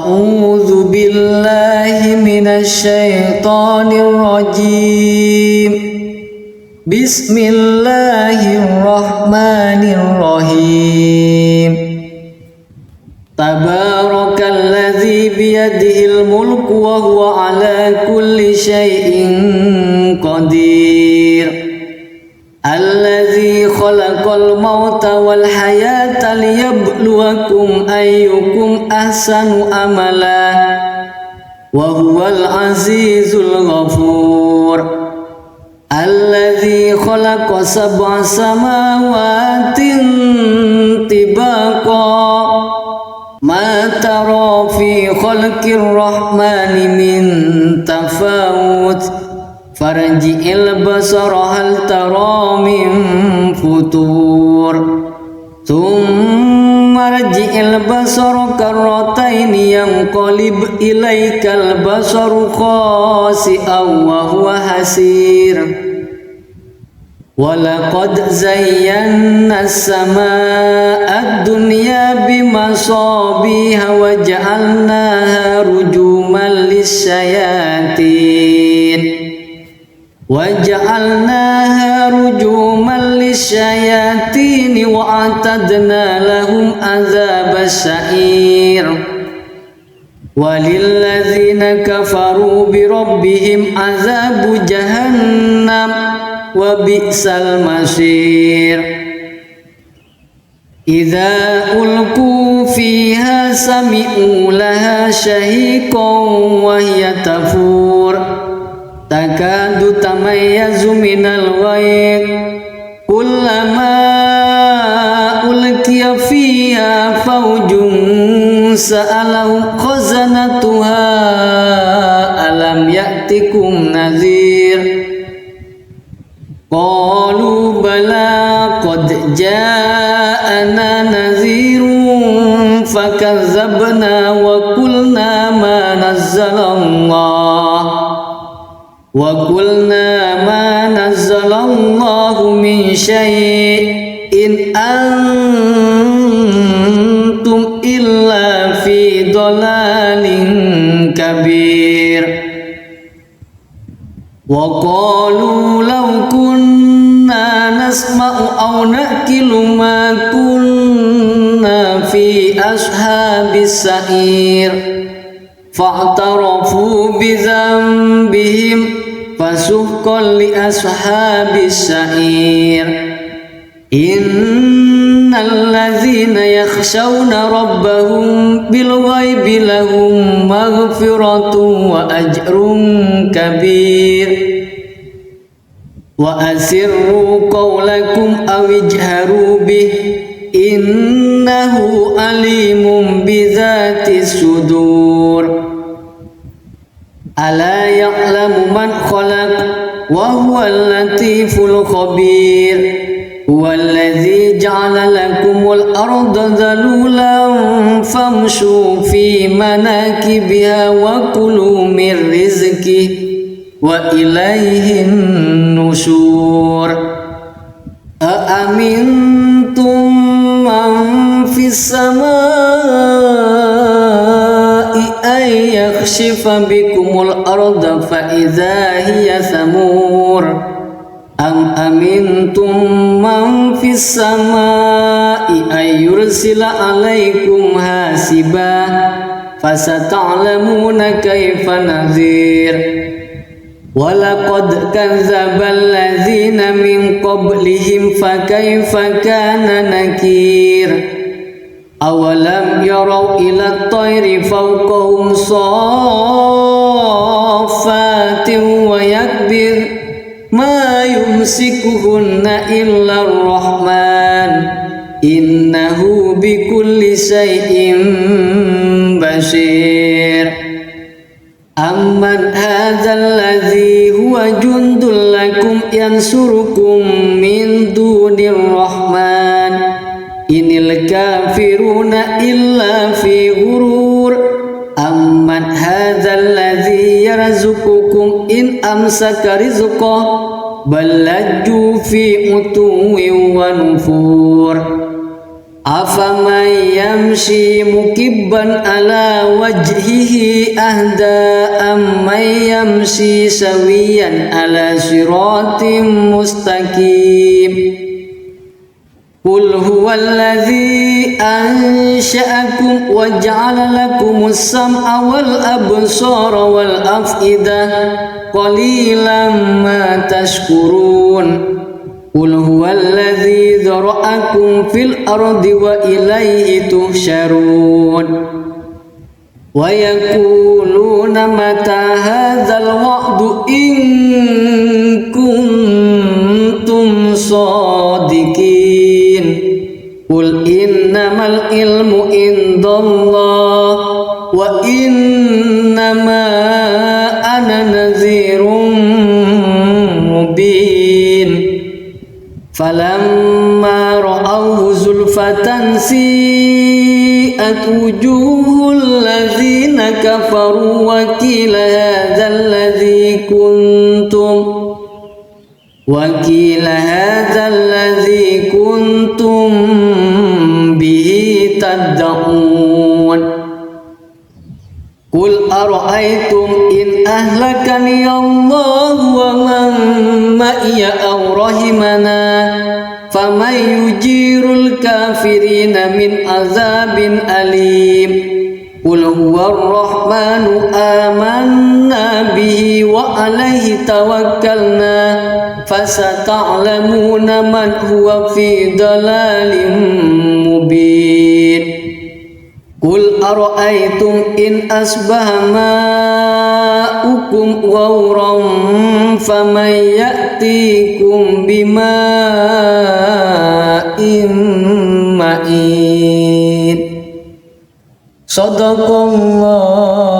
أعوذ بالله من الشيطان الرجيم. بسم الله الرحمن الرحيم. تبارك الذي بيده الملك وهو على كل شيء قدير. الذي خلق الموت والحياة ليبلوكم أيكم أحسن عملا وهو العزيز الغفور. الذي خلق 7 سماوات طباقا ما ترى في خلق الرحمن من تفاوت فارجع البصر هل ترى من فطور ثم ارجع البصر كرتين ينقلب إليك البصر خاسئا وهو حسير. ولقد زينا السماء الدنيا بمصابيح وجعلناها رجوما للشياطين وأعتدنا لهم عذاب السعير. وللذين كفروا بربهم عذاب جهنم وبئس المصير. إذا ألقوا فيها سمعوا لها شهيقا وهي تفور تكاد تميز من الغيظ كلما ألقي فيها فوج سألهم خزنتها ألم يأتكم نذير قالوا بلى قد جاءنا نذير فكذبنا وقلنا ما نزل الله من شيء إن أنتم إلا في ضلال كبير. وقالوا لو كنا نسمع أو نأكل ما كنا في أصحاب السعير فاعترفوا بذنبهم فسحقا لأصحاب السعير. إن الذين يخشون ربهم بالغيب لهم مغفرة وأجر كبير. وأسروا قولكم أو اجهروا به إنه عليم بذات الصدور. ألا يعلم من خلق وهو اللطيف الخبير. هو الذي جعل لكم الأرض ذلولا فامشوا في مناكبها وكلوا من رزقه وإليه النشور. أأمنتم من في السماء أن يخسف بكم الأرض فإذا هي ثمور أم أمنتم من في السماء أن يرسل عليكم حاسبا فستعلمون كيف نذير. ولقد كذب الذين من قبلهم فكيف كان نكير. أولم يروا إلى الطير فوقهم صافات ويكبر ما يمسكهن إلا الرحمن إنه بكل شيء بصير. أمن هذا الذي هو جند لكم ينصركم من دون الرحمن إن الكافرون إلا في غرور. أمن هذا الذي يرزقكم إن أمسك رزقه بل لجوا في عتو ونفور. أفمن يمشي مكبا على وجهه أهدى أمن يمشي سويا على صراط مستقيم قل هو الذي أنشأكم وجعل لكم السمع والأبصار والأفئدة قليلا ما تشكرون قل هو الذي ذرأكم في الأرض وإليه تحشرون ويقولون متى هذا الوعد إن كنتم صادقين قل إنما العلم عند الله وإنما أنا نذير مبين فلما رأوه زلفة سيئت وجوه الذين كفروا وقيل هذا الذي كنتم به تدعون قل أرأيتم إن أهلكني الله ومن معي أو رحمنا فمن يجير الكافرين من عذاب أليم قل هو الرحمن آمنا به وعليه توكلنا فستعلمون من هو في ضلال مبين قل أرأيتم إن أصبح ماؤكم غورا فمن يأتيكم بماء معين صدق الله